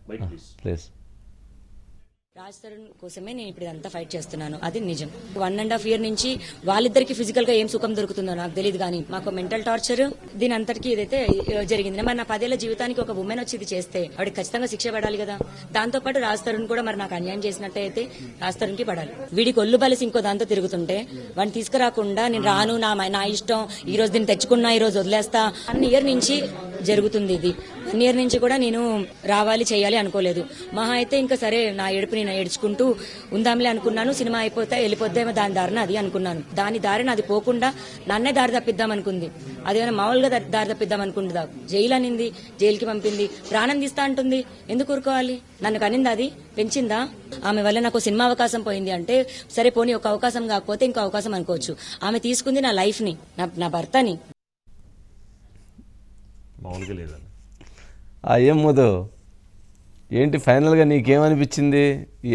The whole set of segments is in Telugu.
ప్లీజ్. రాజ్ తరుణ్ కోసమే నేను ఇప్పుడు ఇదంతా ఫైట్ చేస్తున్నాను, అది నిజం. 1.5 year నుంచి వాళ్ళిద్దరికి ఫిజికల్ గా ఏం సుఖం దొరుకుతుందో నాకు తెలియదు, కానీ మాకు మెంటల్ టార్చర్ దీని అంతటికి ఇదైతే జరిగింది. మరి నా 10 ఏళ్ల జీవితానికి ఒక ఉమెన్ వచ్చి ఇది చేస్తే ఆవిడకి ఖచ్చితంగా శిక్ష పడాలి కదా. దాంతో పాటు రాజ్ తరుణ్ కూడా మరి నాకు అన్యాయం చేసినట్టే అయితే రాజ్ తరుణ్ కి పడాలి. వీడికి ఒళ్ళు బలిసి ఇంకో దాంతో తిరుగుతుంటే వాడిని తీసుకురాకుండా నేను రాను, నా ఇష్టం, ఈ రోజు దీన్ని తెచ్చుకున్నా ఈ రోజు వదిలేస్తా 1 year నుంచి జరుగుతుంది ఇది. 1 year నుంచి కూడా నేను రావాలి చేయాలి అనుకోలేదు. మహా అయితే ఇంకా సరే నా ఏడుపు నేను ఏడ్చుకుంటూ ఉందాంలే అనుకున్నాను. సినిమా అయిపోతే వెళ్ళిపోద్దేమో దాని దారిన అది అనుకున్నాను. దాని దారిన అది పోకుండా నన్నే దారి తప్పిద్దాం అనుకుంది. అదేమైనా మామూలుగా దారి తప్పిద్దాం అనుకుంటుందా? జైలు అనింది, జైలుకి పంపింది, ప్రాణం తీస్తా అంటుంది. ఎందుకు ఊరుకోవాలి? నన్ను కనిందా, అది పెంచిందా? ఆమె వల్ల నాకు సినిమా అవకాశం పోయింది అంటే సరే పోనీ, ఒక అవకాశం కాకపోతే ఇంకో అవకాశం అనుకోవచ్చు. ఆమె తీసుకుంది నా లైఫ్ ని, నా భర్తని. మామూలుగా లేదండి. ఏం మధు, ఏంటి ఫైనల్గా నీకేమనిపించింది?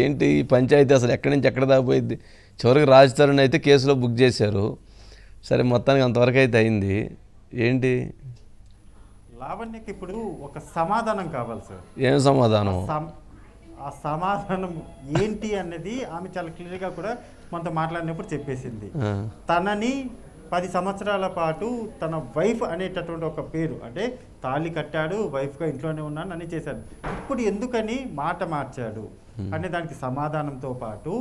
ఏంటి ఈ పంచాయతీ అసలు ఎక్కడి నుంచి ఎక్కడ దాకపోయింది? చివరికి రాజ్ తరుణ్ అయితే కేసులో బుక్ చేశారు. సరే మొత్తానికి అంతవరకు అయితే అయింది. ఏంటి లావణ్యకి ఇప్పుడు ఒక సమాధానం కావాలి సార్. ఏం సమాధానం? ఆ సమాధానం ఏంటి అన్నది ఆమె చాలా క్లియర్గా కూడా మనతో మాట్లాడినప్పుడు చెప్పేసింది. తనని 10 సంవత్సరాల పాటు తన వైఫ్ అనేటటువంటి ఒక పేరు, అంటే తాళి కట్టాడు, వైఫ్గా ఇంట్లోనే ఉన్నాను అని చేశాడు. ఇప్పుడు ఎందుకని మాట మార్చాడు అనే దానికి సమాధానంతో పాటు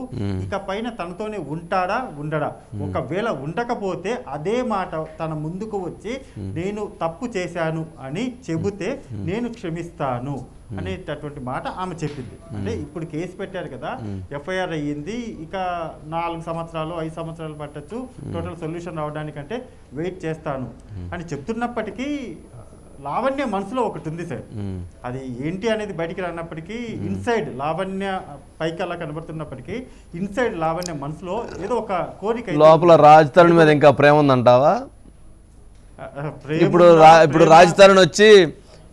ఇక పైన తనతోనే ఉంటాడా ఉండడా, ఒకవేళ ఉండకపోతే అదే మాట తన ముందుకు వచ్చి నేను తప్పు చేశాను అని చెబితే నేను క్షమిస్తాను అనేటటువంటి మాట ఆమె చెప్పింది. అంటే ఇప్పుడు కేసు పెట్టారు కదా, ఎఫ్ఐఆర్ అయ్యింది, ఇక 4 సంవత్సరాలు 5 సంవత్సరాలు పట్టచ్చు టోటల్ సొల్యూషన్ రావడానికంటే వెయిట్ చేస్తాను అని చెప్తున్నప్పటికీ లావణ్య మనసులో ఒకటి ఉంది సార్. అది ఏంటి అనేది బయటికి రానప్పటికీ ఇన్సైడ్ లావణ్య పైకి అలా కనబడుతున్నప్పటికీ ఇన్సైడ్ లావణ్య మనసులో ఏదో ఒక కోరిక, లోపల రాజ్ తరుణ్ మీద ఇంకా ప్రేమ ఉందంటావా? ఇప్పుడు రాజ్ తరుణ్ వచ్చి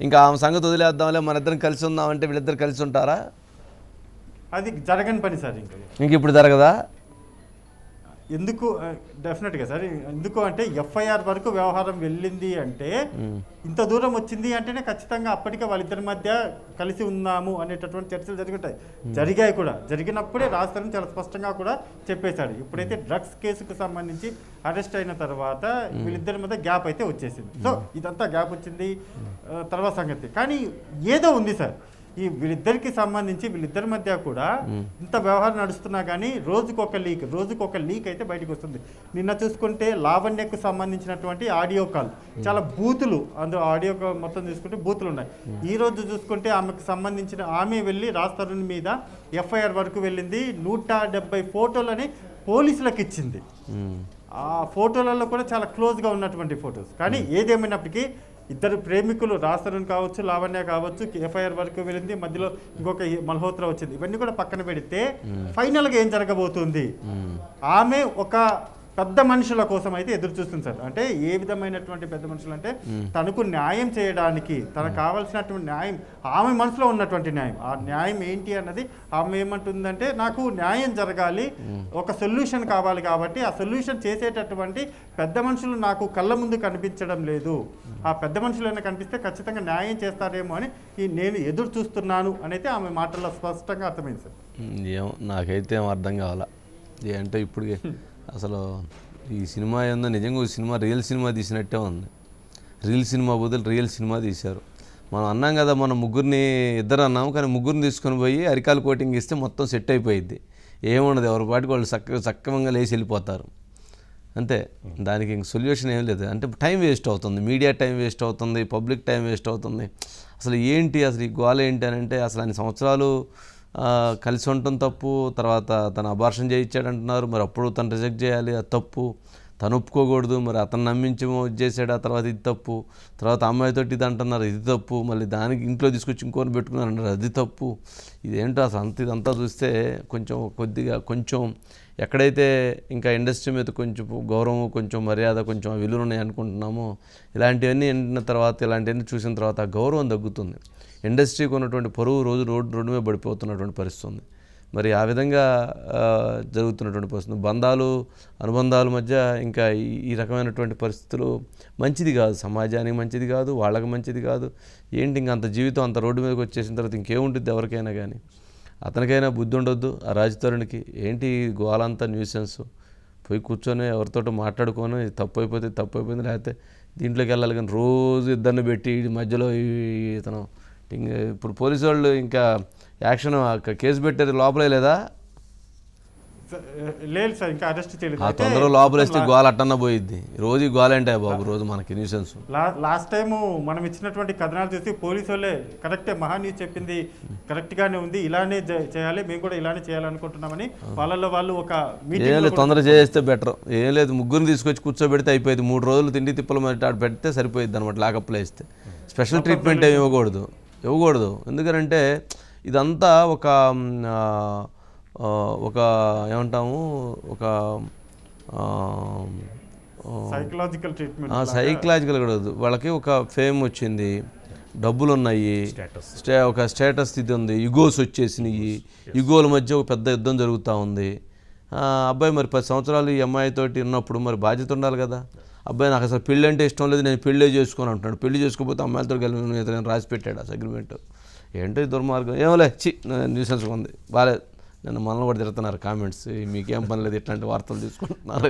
ఇంకా ఆమె సంగతి వదిలేద్దాంలే, మన ఇద్దరం కలిసి ఉందామంటే వీళ్ళిద్దరు కలిసి ఉంటారా? అది జరగని పని సార్. ఇంక ఇప్పుడు జరగదా? ఎందుకు? డెఫినెట్గా సార్. ఎందుకు అంటే ఎఫ్ఐఆర్ వరకు వ్యవహారం వెళ్ళింది అంటే, ఇంత దూరం వచ్చింది అంటేనే ఖచ్చితంగా అప్పటికే వాళ్ళిద్దరి మధ్య కలిసి ఉన్నాము అనేటటువంటి చర్చలు జరుగుతాయి, జరిగాయి కూడా. జరిగినప్పుడే రాజ్ తరుణ్ చాలా స్పష్టంగా కూడా చెప్పేశాడు. ఇప్పుడైతే డ్రగ్స్ కేసుకు సంబంధించి అరెస్ట్ అయిన తర్వాత వీళ్ళిద్దరి మధ్య గ్యాప్ అయితే వచ్చేసింది. సో ఇదంతా గ్యాప్ వచ్చింది తర్వాత సంగతి. కానీ ఏదో ఉంది సార్ ఈ వీళ్ళిద్దరికి సంబంధించి, వీళ్ళిద్దరి మధ్య కూడా ఇంత వ్యవహారం నడుస్తున్నా కానీ రోజుకొక లీక్ అయితే బయటకు వస్తుంది. నిన్న చూసుకుంటే లావణ్యకు సంబంధించినటువంటి ఆడియో కాల్, చాలా బూతులు, అందులో ఆడియో కాల్ మొత్తం చూసుకుంటే బూతులు ఉన్నాయి. ఈ రోజు చూసుకుంటే ఆమెకు సంబంధించిన ఆమె వెళ్ళి రాజ్ తరుణ్ మీద ఎఫ్ఐఆర్ వరకు వెళ్ళింది. 170 ఫోటోలని పోలీసులకు ఇచ్చింది. ఆ ఫోటోలలో కూడా చాలా క్లోజ్గా ఉన్నటువంటి ఫొటోస్. కానీ ఏదేమైనప్పటికీ ఇద్దరు ప్రేమికులు, రాజ్ తరుణ్ కావచ్చు, లావణ్య కావచ్చు, ఎఫ్ఐఆర్ వరకు వెళ్ళింది, మధ్యలో ఇంకొక మల్హోత్రా వచ్చింది. ఇవన్నీ కూడా పక్కన పెడితే ఫైనల్గా ఏం జరగబోతుంది? ఆమె ఒక పెద్ద మనుషుల కోసం అయితే ఎదురు చూస్తుంది సార్. అంటే ఏ విధమైనటువంటి పెద్ద మనుషులు అంటే, తనకు న్యాయం చేయడానికి, తనకు కావాల్సినటువంటి న్యాయం, ఆమె మనసులో ఉన్నటువంటి న్యాయం, ఆ న్యాయం ఏంటి అన్నది ఆమె ఏమంటుందంటే, నాకు న్యాయం జరగాలి, ఒక సొల్యూషన్ కావాలి, కాబట్టి ఆ సొల్యూషన్ చేసేటటువంటి పెద్ద మనుషులు నాకు కళ్ళ ముందు కనిపించడం లేదు. ఆ పెద్ద మనుషులైనా కనిపిస్తే ఖచ్చితంగా న్యాయం చేస్తారేమో అని నేను ఎదురు చూస్తున్నాను అనేది ఆమె మాటల్లో స్పష్టంగా అర్థమైంది సార్. ఏమో నాకైతే ఏం అర్థం కావాలా అంటే ఇప్పుడు అసలు ఈ సినిమా ఏందో నిజంగా సినిమా రియల్ సినిమా తీసినట్టే ఉంది. రియల్ సినిమా బదులు రియల్ సినిమా తీశారు. మనం అన్నాం కదా, మనం ముగ్గురిని ఇద్దరు అన్నాము, కానీ ముగ్గురిని తీసుకొని పోయి అరికాలు కోటింగ్ ఇస్తే మొత్తం సెట్ అయిపోయింది. ఏముండదు, ఎవరి పాటికి వాళ్ళు సక్రమంగా లేచి వెళ్ళిపోతారు అంతే. దానికి ఇంక సొల్యూషన్ ఏం లేదు. అంటే టైం వేస్ట్ అవుతుంది, మీడియా టైం వేస్ట్ అవుతుంది, పబ్లిక్ టైం వేస్ట్ అవుతుంది. అసలు ఏంటి అసలు ఈ గోల ఏంటి అని అంటే, అసలు అన్ని సంవత్సరాలు కలిసి ఉండటం తప్పు, తర్వాత తను అబార్షన్ చేయించాడంటున్నారు, మరి అప్పుడు తను రిజెక్ట్ చేయాలి, అది తప్పు, తను ఒప్పుకోకూడదు, మరి అతను నమ్మించేమో చేసాడు, ఆ తర్వాత ఇది తప్పు, తర్వాత అమ్మాయితోటి ఇది అంటున్నారు, ఇది తప్పు, మళ్ళీ దానికి ఇంట్లో తీసుకొచ్చి ఇంకోని పెట్టుకున్నారు అంటారు, అది తప్పు. ఇదేంటో అసలు ఇదంతా చూస్తే కొంచెం ఎక్కడైతే ఇంకా ఇండస్ట్రీ మీద కొంచెం గౌరవం, కొంచెం మర్యాద, కొంచెం విలువలు ఉన్నాయి అనుకుంటున్నామో, ఇలాంటివన్నీ ఎండిన తర్వాత, ఇలాంటివన్నీ చూసిన తర్వాత ఆ గౌరవం తగ్గుతుంది. ఇండస్ట్రీకి ఉన్నటువంటి పరువు రోజు రోడ్డు మీద పడిపోతున్నటువంటి పరిస్థితి ఉంది. మరి ఆ విధంగా జరుగుతున్నటువంటి పరిస్థితి, బంధాలు అనుబంధాల మధ్య ఇంకా ఈ రకమైనటువంటి పరిస్థితులు మంచిది కాదు, సమాజానికి మంచిది కాదు, వాళ్ళకి మంచిది కాదు. ఏంటి ఇంక అంత జీవితం అంత రోడ్డు మీదకి వచ్చేసిన తర్వాత ఇంకేముంటుంది ఎవరికైనా కానీ. అతనికైనా బుద్ధి ఉండొద్దు, ఆ రాజతరునికి. ఏంటి గోలంతా న్యూసెన్స్, పోయి కూర్చొని ఎవరితోటో మాట్లాడుకొని తప్పు అయిపోయింది, లేకపోతే దీంట్లోకి వెళ్ళాలి. కానీ రోజు ఇద్దరిని పెట్టి మధ్యలో ఇతను ఇప్పుడు పోలీసు వాళ్ళు ఇంకా యాక్షన్ కేసు పెట్టారు, లోపలే లేదా లేదు సార్, ఇంకా అరెస్ట్ చేయలేదు. ఆ తొందరలో లోపల వేస్తే గోల అట్టన్నా పోయిద్ది. రోజు గోల అంటే బాబు, రోజు మనకి న్యూసెన్స్. లాస్ట్ టైము మనం ఇచ్చినటువంటి కథనాలు చూసి పోలీసు వాళ్ళే కరెక్టే, మహాన్యూస్ చెప్పింది కరెక్ట్గానే ఉంది, ఇలానే చేయాలి, మేము కూడా ఇలానే చేయాలనుకుంటున్నామని వాళ్ళల్లో వాళ్ళు ఒక ఏం లేదు, తొందర చేస్తే బెటర్. ఏం లేదు, ముగ్గురిని తీసుకొచ్చి కూర్చోబెడితే అయిపోయింది. 3 రోజులు తిండి తిప్పలు మరి ఆడ పెడితే సరిపోయిద్ది అనమాట. లాకప్లో వేస్తే స్పెషల్ ట్రీట్మెంట్ ఏమి ఇవ్వకూడదు. ఎందుకంటే ఇదంతా ఒక ఏమంటాము, ఒక సైకలాజికల్ ట్రీట్మెంట్, సైకలాజికల్ కూడా వాళ్ళకి ఒక ఫేమ్ వచ్చింది, డబ్బులు ఉన్నాయి, ఒక స్టేటస్ ఇది ఉంది, ఇగోస్ వచ్చేసినాయి, ఇగోల మధ్య ఒక పెద్ద యుద్ధం జరుగుతూ ఉంది. అబ్బాయి మరి 10 సంవత్సరాలు ఈ అమ్మాయితోటి ఉన్నప్పుడు మరి బాధ్యత ఉండాలి కదా. అబ్బాయి నాకు అసలు పెళ్ళి అంటే ఇష్టం లేదు, నేను పెళ్ళే చేసుకొని అంటున్నాడు. పెళ్లి చేసుకోకపోతే అమ్మాయిలతో కలిసి నేను రాసి పెట్టాడు ఆ అగ్రిమెంట్. ఏంటో దుర్మార్గం. ఏమోలే, న్యూసెన్స్ ఉంది, బాగాలేదు. నన్ను మనల్ని కూడా తిడుతున్నారు కామెంట్స్, మీకేం పని లేదు ఇట్లాంటి వార్తలు తీసుకుంటున్నారు.